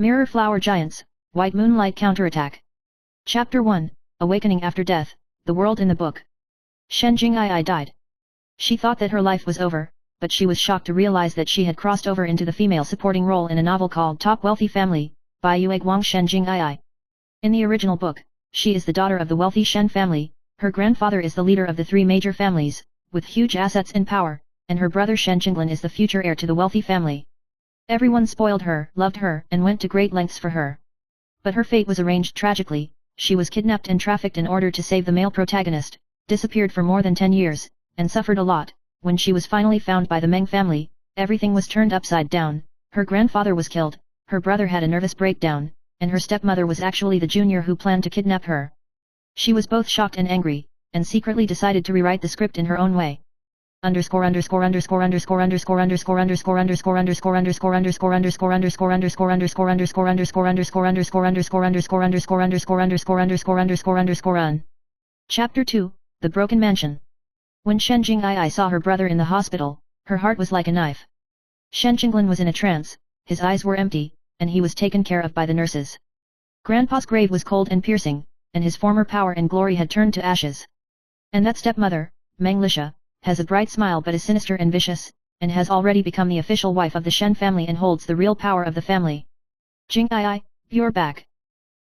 Mirror Flower Giants, White Moonlight Counterattack. Chapter 1, Awakening After Death, The World in the Book. Shen Jing'ai died. She thought that her life was over, but she was shocked to realize that she had crossed over into the female supporting role in a novel called Top Wealthy Family, by Yue Guang Shen Jing'ai. In the original book, she is the daughter of the wealthy Shen family, her grandfather is the leader of the three major families, with huge assets and power, and her brother Shen Qinglan is the future heir to the wealthy family. Everyone spoiled her, loved her, and went to great lengths for her. But her fate was arranged tragically. She was kidnapped and trafficked in order to save the male protagonist, disappeared for more than 10 years, and suffered a lot. When she was finally found by the Meng family, everything was turned upside down. Her grandfather was killed, her brother had a nervous breakdown, and her stepmother was actually the junior who planned to kidnap her. She was both shocked and angry, and secretly decided to rewrite the script in her own way. Chapter 2, The Broken Mansion. When Shen Jing'ai saw her brother in the hospital, her heart was like a knife. Shen Qinglan was in a trance, his eyes were empty, and he was taken care of by the nurses. Grandpa's grave was cold and piercing, and his former power and glory had turned to ashes. And that stepmother, Meng Lisha, has a bright smile but is sinister and vicious, and has already become the official wife of the Shen family and holds the real power of the family. Jing'ai, you're back.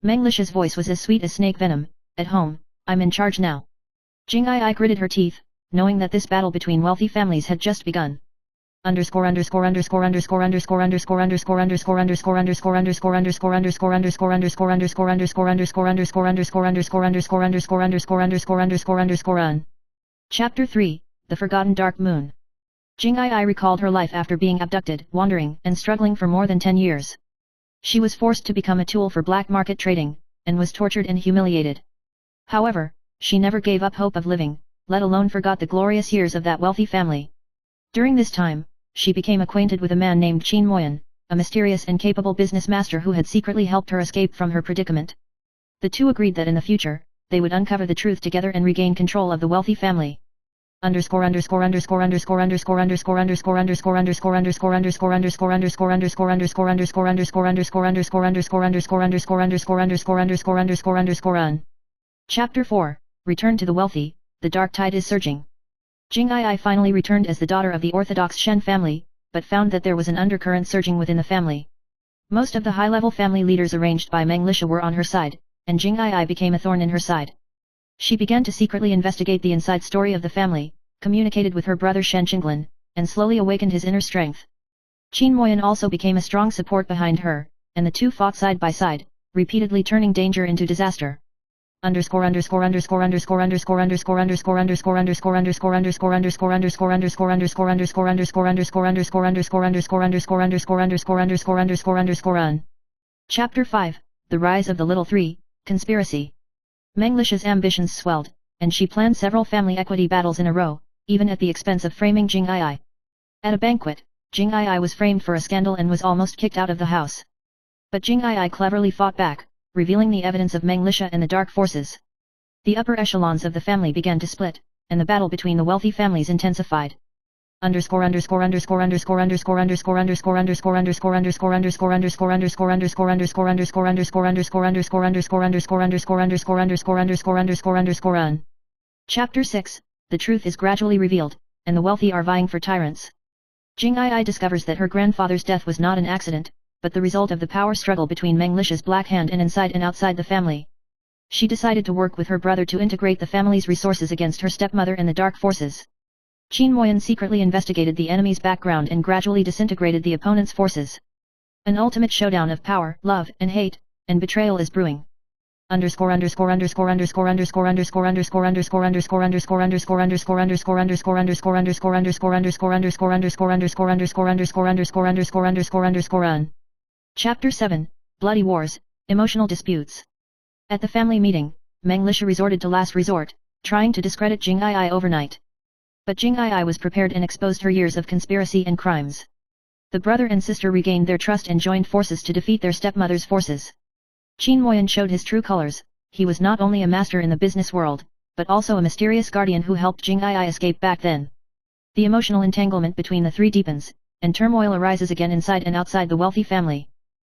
Meng Lisha's voice was as sweet as snake venom. At home, I'm in charge now. Jing'ai gritted her teeth, knowing that this battle between wealthy families had just begun. Chapter 3, The Forgotten Dark Moon. Jing'ai recalled her life after being abducted, wandering, and struggling for more than 10 years. She was forced to become a tool for black market trading, and was tortured and humiliated. However, she never gave up hope of living, let alone forgot the glorious years of that wealthy family. During this time, she became acquainted with a man named Qin Moyan, a mysterious and capable business master who had secretly helped her escape from her predicament. The two agreed that in the future, they would uncover the truth together and regain control of the wealthy family. Chapter 4, Return to the Wealthy, The Dark Tide is Surging. Jing'ai finally returned as the daughter of the orthodox Shen family, but found that there was an undercurrent surging within the family. Most of the high-level family leaders arranged by Meng Lisha were on her side, and Jing'ai became a thorn in her side. She began to secretly investigate the inside story of the family, communicated with her brother Shen Qinglan, and slowly awakened his inner strength. Qin Moyan also became a strong support behind her, and the two fought side by side, repeatedly turning danger into disaster. Chapter 5, The Rise of the Little Three, Conspiracy. Meng Lisha's ambitions swelled, and she planned several family equity battles in a row, even at the expense of framing Jing'ai. At a banquet, Jing'ai was framed for a scandal and was almost kicked out of the house. But Jing'ai cleverly fought back, revealing the evidence of Meng Lisha and the dark forces. The upper echelons of the family began to split, and the battle between the wealthy families intensified. Chapter 6, The Truth is Gradually Revealed, and the Wealthy Are Vying for Tyrants. Jing'ai discovers that her grandfather's death was not an accident, but the result of the power struggle between Meng Lisha's Black Hand and inside and outside the family. She decided to work with her brother to integrate the family's resources against her stepmother and the dark forces. Qin Moyan secretly investigated the enemy's background and gradually disintegrated the opponent's forces. An ultimate showdown of power, love, and hate, and betrayal is brewing. Chapter 7, Bloody Wars, Emotional Disputes. At the family meeting, Meng Lisha resorted to last resort, trying to discredit Jing'ai overnight. But Jing'ai was prepared and exposed her years of conspiracy and crimes. The brother and sister regained their trust and joined forces to defeat their stepmother's forces. Qin Moyan showed his true colors. He was not only a master in the business world, but also a mysterious guardian who helped Jing'ai escape back then. The emotional entanglement between the three deepens, and turmoil arises again inside and outside the wealthy family.